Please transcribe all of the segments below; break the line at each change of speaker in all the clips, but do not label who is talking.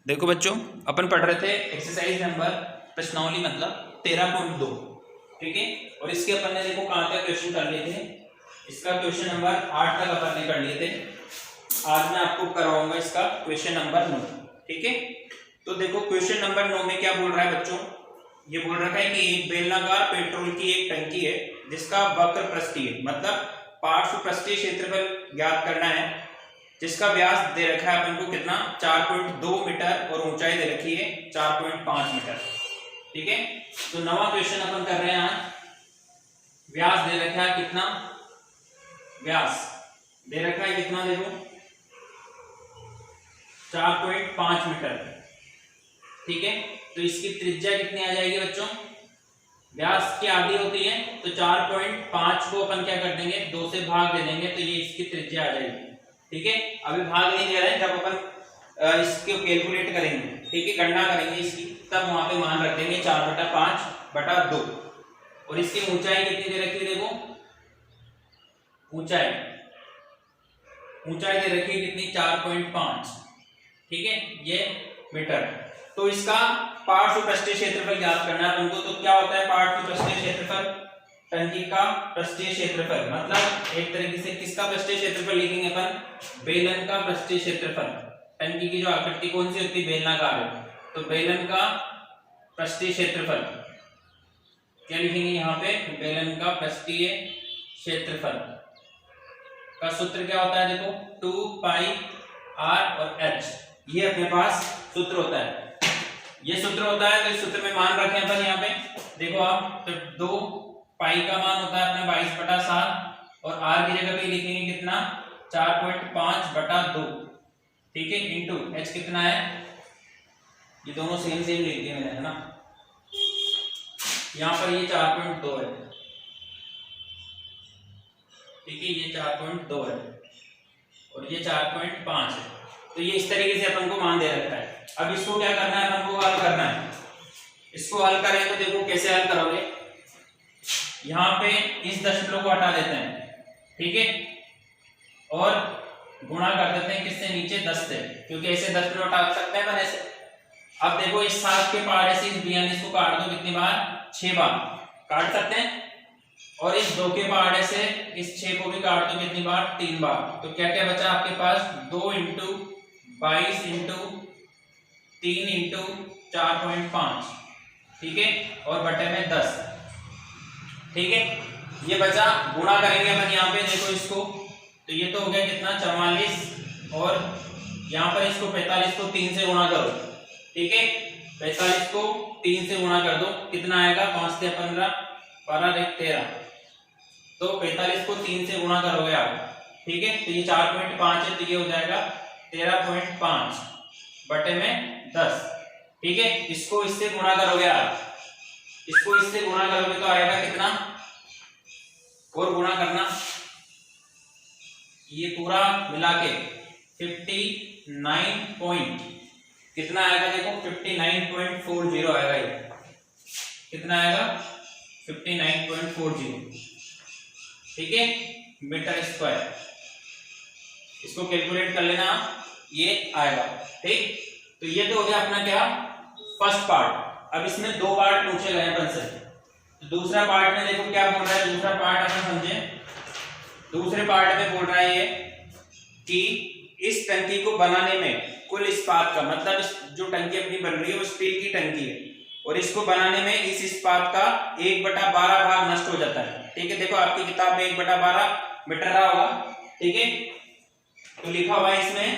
देखो बच्चों, अपन पढ़ रहे थे एक्सरसाइज नंबर प्रश्नावली मतलब 13.2, ठीक है। और इसके अपन ने देखो कहाँ तक क्वेश्चन कर लिए थे। इसका क्वेश्चन नंबर 8 तक अपन ने कर लिए थे। आज मैं आपको करवाऊंगा इसका क्वेश्चन नंबर 9, ठीक है। तो देखो क्वेश्चन नंबर 9 में क्या बोल रहा है बच्चों, ये बोल रखा है कि एक बेलनाकार पेट्रोल की एक टंकी है जिसका वक्र पृष्ठीय मतलब पार्श्व पृष्ठीय क्षेत्रफल ज्ञात करना है, जिसका व्यास दे रखा है अपन को कितना 4.2 मीटर और ऊंचाई दे रखी है 4.5 मीटर, ठीक है। तो नवा क्वेश्चन अपन कर रहे हैं आज। व्यास दे रखा है कितना, व्यास दे रखा है कितना, देखो 4.5 मीटर, ठीक है। तो इसकी त्रिज्या कितनी आ जाएगी बच्चों, व्यास की आधी होती है तो 4.5 को अपन क्या कर देंगे 2 से भाग दे देंगे तो ये इसकी त्रिज्या आ जाएगी, ठीक है। अभी भाग नहीं दे रहे हैं, जब अपन इसको कैलकुलेट करेंगे, ठीक है, गणना करेंगे इसकी, तब वहां पे मान रख देंगे 4/5/2। और इसकी ऊंचाई कितनी दे रखी है, देखो ऊंचाई दे रखी है कितनी 4.5, ठीक है, ये मीटर। तो इसका पार्श्व पृष्ठीय क्षेत्रफल ज्ञात करना है तुमको। तो क्या होता है पार्श्व पृष्ठीय क्षेत्रफल, टंकी का पृष्ठीय क्षेत्रफल मतलब एक तरीके से किसका पृष्ठीय क्षेत्रफल लिखेंगे अपन, बेलन का पृष्ठीय क्षेत्रफल। टंकी की जो आकृति कौन सी होती है, बेलनाकार है, तो बेलन का पृष्ठीय क्षेत्रफल क्या लिखेंगे यहाँ पे, बेलन का पृष्ठीय क्षेत्रफल का सूत्र क्या होता है, देखो 2πr और h, ये अपने पास सूत्र होता है, ये सूत्र होता है। तो इस सूत्र में मान रखें अपन यहाँ पे, देखो आप, तो 2 पाई का मान होता है अपना 22/7 और r की जगह पे लिखेंगे कितना 4.5/2, ठीक है, इंटू h कितना है, ये दोनों सेम लिख दिए मैंने, है ना। यहाँ पर ये 4.2 है, ठीक है, ये 4.2 है और ये 4.5 है। तो ये इस तरीके से अपन को मान दे रखा है। अब इसको क्या करना है, अपन को हल करना है। इसको हल करें तो देखो कैसे हल करोगे, यहाँ पे इस दशमलव को हटा देते हैं, ठीक है, और गुणा कर देते हैं किससे, नीचे 10 से, क्योंकि ऐसे दशमलव हटा सकते हैं अपन ऐसे। अब देखो इस 7 के पहाड़े से इस 42 को काट दो, कितनी बार, 6 बार काट सकते हैं। और इस 2 के पहाड़े से इस 6 को भी काट दो, कितनी बार, 3 बार। तो क्या क्या बचा आपके पास, 2 × 22 × 3 × 4.5, ठीक है, और बटे में 10, ठीक है। ये बचा, गुणा करेंगे अपन यहाँ पे, देखो इसको, तो ये तो हो गया कितना 44, और यहाँ पर इसको 45 को 3 से गुणा करो, ठीक है, 45 को 3 से गुणा कर दो, कितना आएगा 5 से 15, 12 1 13, तो 45 को 3 से गुणा करोगे आप, ठीक है। तो ये 4.5 है, तो ये हो जाएगा 13.5 बटे में 10, ठीक है। इसको इससे गुणा करोगे आप, इसको इससे गुणा करोगे तो आएगा कितना, और गुणा करना, ये पूरा मिला के 59 पॉइंट कितना आएगा, देखो 59.40 आएगा, ये कितना आएगा 59.40, ठीक है, मीटर स्क्वायर। इसको कैलकुलेट कर लेना, ये आएगा, ठीक। तो ये तो हो गया अपना क्या, फर्स्ट पार्ट। अब इसमें 2 पार्ट पूछे गए अपन से। तो दूसरा पार्ट में देखो क्या बोल रहा है, दूसरा पार्ट अपन समझे। दूसरे पार्ट में बोल रहा है ये कि इस टंकी को बनाने में कुल इस्पात का मतलब जो टंकी अपनी बन रही है वो स्टील की टंकी है, और इसको बनाने में इस इस्पात का 1/12 भाग नष्ट हो जाता है, ठीक है। देखो आपकी किताब में 1/12 मीटर रहा होगा, ठीक है। तो लिखा हुआ है इसमें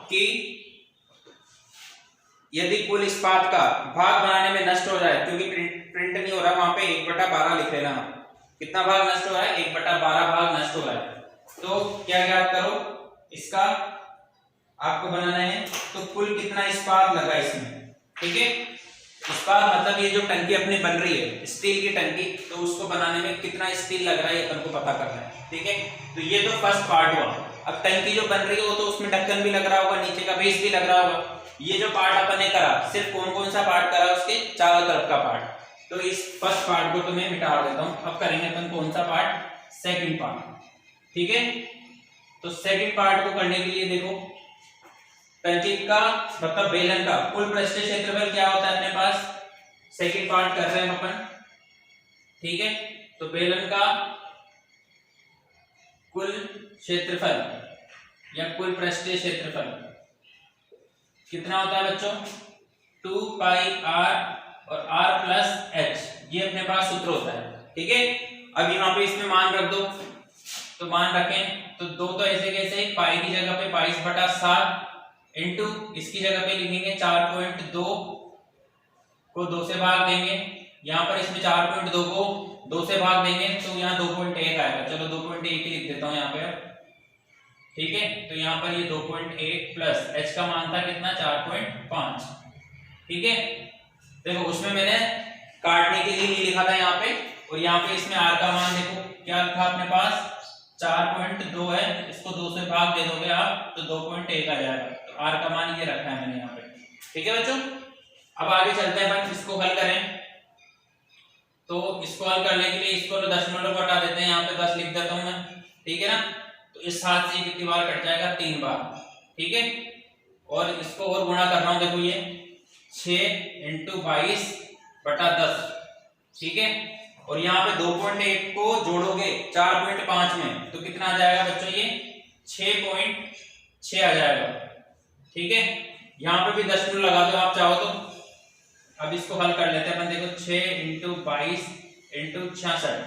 कि यदि कुल इस्पात का भाग बनाने में नष्ट हो जाए, क्योंकि प्रिंट नहीं हो रहा वहां पे 1/12 लिख लेना, कितना भाग नष्ट हो रहा है, 1/12 भाग नष्ट हो रहा है। तो क्या ज्ञात करो, इसका आपको बनाना है, तो कुल कितना इस्पात लगा इसमें, ठीक है। इस्पात मतलब ये जो टंकी अपनी बन रही है स्टील की टंकी, तो उसको बनाने में कितना स्टील लग रहा है ये अपन को पता करना है, ठीक है। तो ये तो फर्स्ट पार्ट हुआ। अब टंकी जो बन रही है वो तो उसमें ढक्कन भी लग रहा होगा, नीचे का बेस भी लग रहा होगा। ये जो पार्ट अपन ने करा, सिर्फ कौन कौन सा पार्ट करा, उसके चारों तरफ का पार्ट। तो इस फर्स्ट पार्ट को तो मैं मिटा देता हूं। अब करेंगे अपन कौन सा पार्ट, सेकंड पार्ट, ठीक है। तो सेकंड पार्ट को करने के लिए देखो टंकी का मतलब बेलन का कुल पृष्ठीय क्षेत्रफल क्या होता है अपने पास, सेकंड पार्ट कर रहे हैं अपन, ठीक है। तो बेलन का कुल क्षेत्रफल या कुल पृष्ठीय क्षेत्रफल कितना होता है बच्चों, 2 पाई r और r प्लस h, ये अपने पास सूत्र होता है, ठीक है। अब यहाँ पे इसमें मान रख दो, तो मान रखें तो दो तो ऐसे कैसे, पाई की जगह पे 22/7 इंटू इसकी जगह पे लिखेंगे 4.2 को 2 से भाग देंगे, यहाँ पर इसमें 4.2 को 2 से भाग देंगे तो यहाँ 2.1 आएगा, चलो 2.1 ही लिख देता हूँ यहाँ पे, ठीक है। तो यहाँ पर ये 2.1 प्लस h का मान था कितना 4.5, ठीक है। देखो उसमें मैंने काटने के लिए नहीं लिखा था यहाँ पे, और यहाँ पे इसमें r का मान देखो क्या लिखा अपने पास 4.2 है, इसको 2 से भाग दे दोगे आप तो 2.1 आ जाएगा, तो r का मान ये रखा है मैंने यहाँ पे, ठीक है बच्चों। अब आगे चलते हैं अपन, इसको हल करें। तो इसको हल करने के लिए इसको दशमलव को हटा देते हैं, यहाँ पे 10 लिख देता हूँ मैं, ठीक है ना। तो इस हाथ से कितनी बार कट जाएगा, 3 बार, ठीक है। और इसको और गुणा कर रहा हूँ, देखो ये 6 × 22/10, ठीक है। और यहाँ पे 2.1 को जोड़ोगे 4.5 में तो कितना आ जाएगा बच्चों, ये 6.6 आ जाएगा, ठीक है। यहाँ पे भी दशमलव लगा दो आप चाहो तो। अब इसको हल कर लेते हैं अपन, देखो 6 × 22 × 66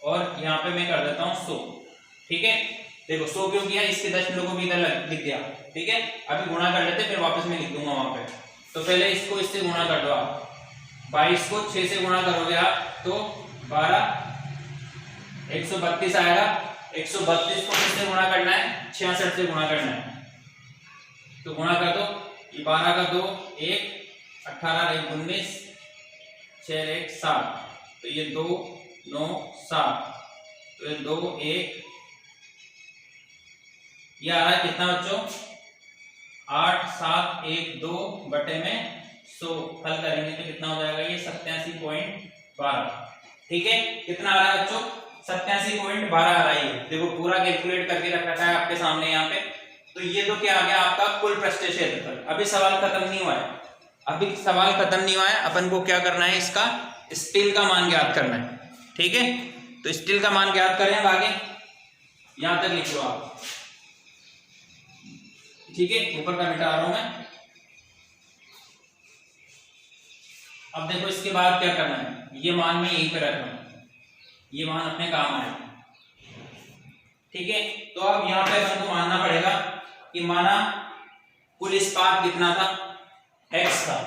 और यहाँ पे मैं कर देता हूँ 100, ठीक है। देखो 100 क्यों किया, इसके दशमलव को भी इधर लिख दिया, ठीक है। अभी गुणा कर लेते हैं, फिर वापस मैं लिख दूंगा वहां पे। तो पहले इसको इससे गुणा कर दो आप, 22 को 6 से गुणा करोगे आप तो 12 132 आएगा। 132 को किससे गुणा करना है, 66 से गुणा करना है, तो गुणा कर दो, ये 12 का 2 1, 18 1 19, 6 1 7, तो ये 2 9 7, तो ये 2 1, ये आ रहा है कितना बच्चों 8 7 1 2 बटे में 100, हल करेंगे तो कितना हो जाएगा ये 87.12, ठीक है। कितना आ रहा है बच्चों 87.12 आ रहा है, देखो पूरा कैलकुलेट करके रख रखा है आपके सामने यहाँ पे। तो ये तो क्या आ गया आपका कुल पृष्ठीय क्षेत्रफल। अभी सवाल खत्म नहीं हुआ है, अभी सवाल खत्म नहीं हुआ है, अपन को क्या करना है, इसका स्टील का मान ज्ञात करना है, ठीक है। तो स्टील का मान ज्ञात करें, अब आगे यहां तक लिख लो आप, ठीक है। ऊपर का मिटा रहा हूं मैं। अब देखो इसके बाद क्या करना है, ये मान में यहीं पे रखना है, ये मान अपने काम आए, ठीक है। तो अब यहाँ पे अपन को मानना पड़ेगा कि माना कुल इस्पात कितना था, x था।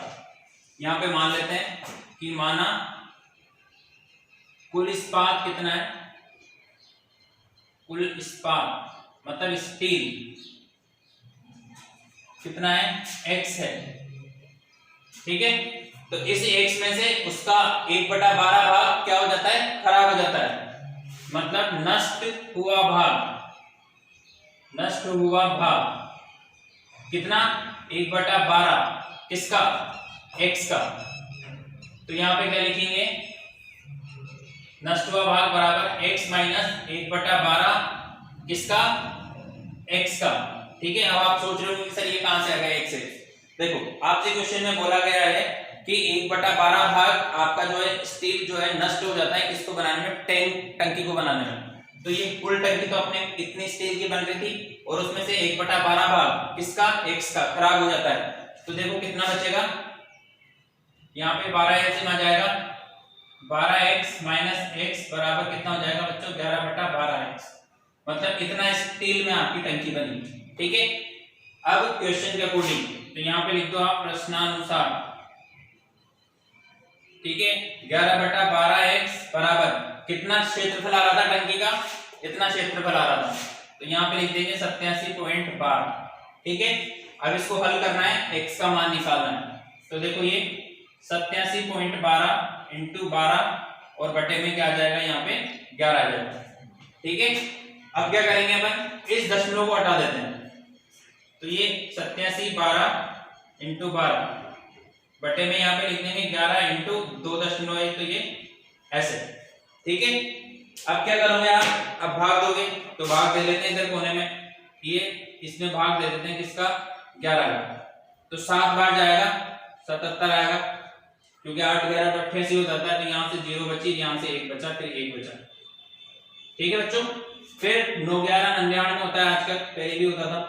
यहाँ पे मान लेते हैं कि माना कुल इस्पात कितना है, कुल इस्पात मतलब स्टील कितना है, x है, ठीक है। तो इस x में से उसका 1/12 भाग क्या हो जाता है, खराब हो जाता है, मतलब नष्ट हुआ भाग, नष्ट हुआ भाग कितना 1/12 किसका, x का। तो यहाँ पे क्या लिखेंगे, नष्ट हुआ भाग बराबर x माइनस 1/12 किसका, x का, ठीक है। अब आप सोच रहे हो कि सर ये कहां से आ गया x, देखो आपसे क्वेश्चन में बोला गया है कि 1/12 भाग आपका जो है स्टील जो है नष्ट हो जाता है किसको बनाने में, टंकी को बनाने में। तो ये कुल टंकी तो अपने कितनी स्टील की बन रही थी और उसमें से 1/12 भाग किसका, x का खराब हो जाता है। तो देखो कितना बचेगा, यहाँ पे 12 आ जाएगा, 12x माइनस x बराबर कितना हो जाएगा बच्चों 11/12x, मतलब इतना स्टील में आपकी टंकी बनी, ठीक है। अब क्वेश्चन के अकॉर्डिंग तो यहाँ पे लिख दो आप प्रश्नानुसार, ठीक है। 11/12x बराबर कितना क्षेत्रफल आ रहा था टंकी का, इतना क्षेत्रफल आ रहा था, तो यहाँ पे लिख देंगे 87.12, ठीक है। अब इसको हल करना है, x का मान निकालना है, तो देखो ये 87.12 × 12 और बटे में क्या आ जाएगा, यहाँ पे 11 आ जाएगा, ठीक है। अब क्या करेंगे अपन, इस दशमलव को हटा देते हैं, तो ये 87/12 × 12 बटे में यहाँ पे लिख देंगे 11 × 2 दशमलव है, तो ये ऐसे, ठीक है। अब क्या करोगे आप, अब भाग दोगे, तो भाग दे लेते हैं इधर कोने में, ये इसमें भाग दे देते हैं किसका, 11 का, तो 7 बार जाएगा 77 आएगा, क्योंकि 8 11 तो 88 हो जाता है, तो यहाँ से 0 बची, यहाँ से 1 बचा, फिर 1 बचा। ठीक है बच्चों। फिर 9 11 99 होता है आजकल, पहले भी होता था।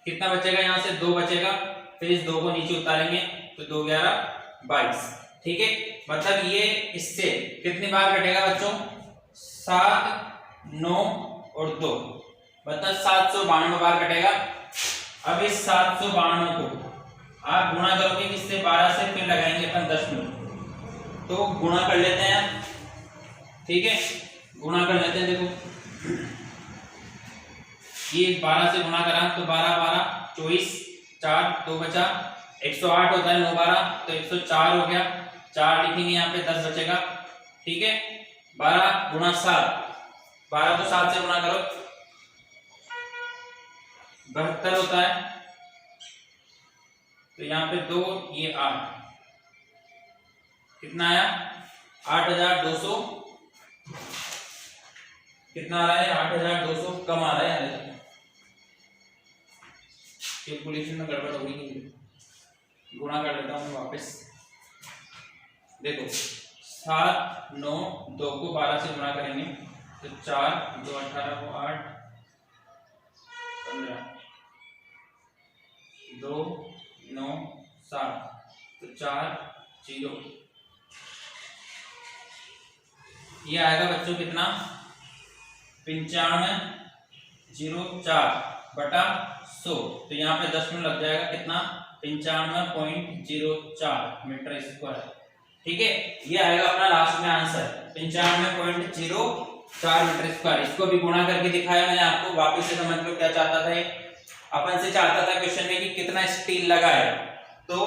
कितना बचेगा, यहाँ से 2 बचेगा, फिर इस 2 को नीचे उतारेंगे तो 2 11 22। ठीक है, मतलब ये इससे कितनी बार कटेगा बच्चों, 7 9 और 2, मतलब 792 बार कटेगा। अब इस 792 को आप गुणा करोगे किससे, 12 से, फिर लगाएंगे अपन 10 मिनट, तो गुणा कर लेते हैं। ठीक है, गुणा कर लेते हैं। देखो ये 12 से गुणा करा तो 12 12 24, 4 2 बचा, 108 होता है 9 12, तो 104 हो गया, 4 लिखेंगे यहाँ पे, 10 बचेगा। ठीक है, 12 गुणा 7, 12 को 7 से गुणा करो, 72 होता है, तो यहाँ पे 2 ये 8, कितना आया 8200, कितना आ रहा है 8200, कम आ रहा है, कैलकुलेशन में गड़बड़ हो गई, गुणा कर लेता हूँ वापस। देखो 7 9 2 को 12 से गुणा करेंगे तो 4 2 18 को 8 15 2 9 7, तो 4 0, ये आएगा बच्चों कितना 9504 बटा 100, तो यहाँ पे 10 मिनट लग जाएगा, कितना 95.04 मीटर स्क्वायर। ठीक है, ये आएगा अपना लास्ट में आंसर 95.04 मीटर स्क्वायर। इसको भी गुणा करके दिखाया मैंने आपको, वापस से समझ लो क्या चाहता था। अपन से चाहता था क्वेश्चन में कि कितना स्टील लगा है, तो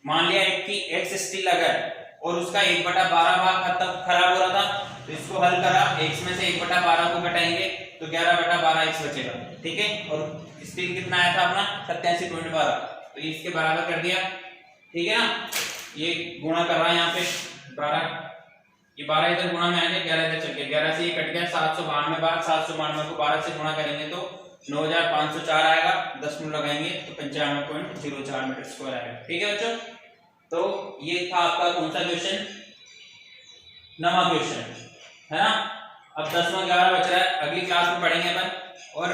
मान लिया कि x स्टील लगा है और उसका 1/12 भाग खत्म खराब हो रहा था, तो इसको हल करा, x में से 1/12 को घटाएंगे तो 11/12 x बचेगा। ठीक है, और स्टील कितना आया था अपना 87.12, तो इसके बराबर कर दिया। ठीक है ना, ये गुणा कर रहा है यहाँ पे 12, ये 12 इधर गुणा में आ गया, 11 इधर चल गया, 11 से ये कट गया, 792 बार, 792 को 12 से गुणा करेंगे तो 9504 आएगा, 10 मिनट लगाएंगे तो 95.04 मीटर स्क्वायर आएगा। ठीक है बच्चों, तो ये था आपका कौन सा क्वेश्चन, 9वां क्वेश्चन है ना। अब 10वां 11 बच रहा है, अगली क्लास में पढ़ेंगे अपन, और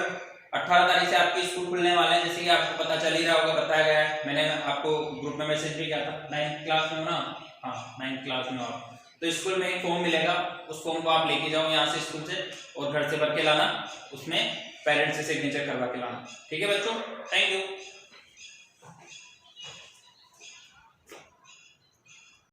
18 तारीख से आपके स्कूल खुलने वाले हैं, जैसे कि आपको पता चल ही रहा होगा, बताया गया है, मैंने आपको ग्रुप में मैसेज भी किया था। 9th क्लास में हो ना, हाँ 9th क्लास में हो आप, तो स्कूल में एक फॉर्म मिलेगा, उस फॉर्म को आप लेके जाओ यहाँ से स्कूल से, और घर से भर के लाना, उसमें पेरेंट्स से सिग्नेचर करवा के लाना। ठीक है बच्चों, थैंक यू।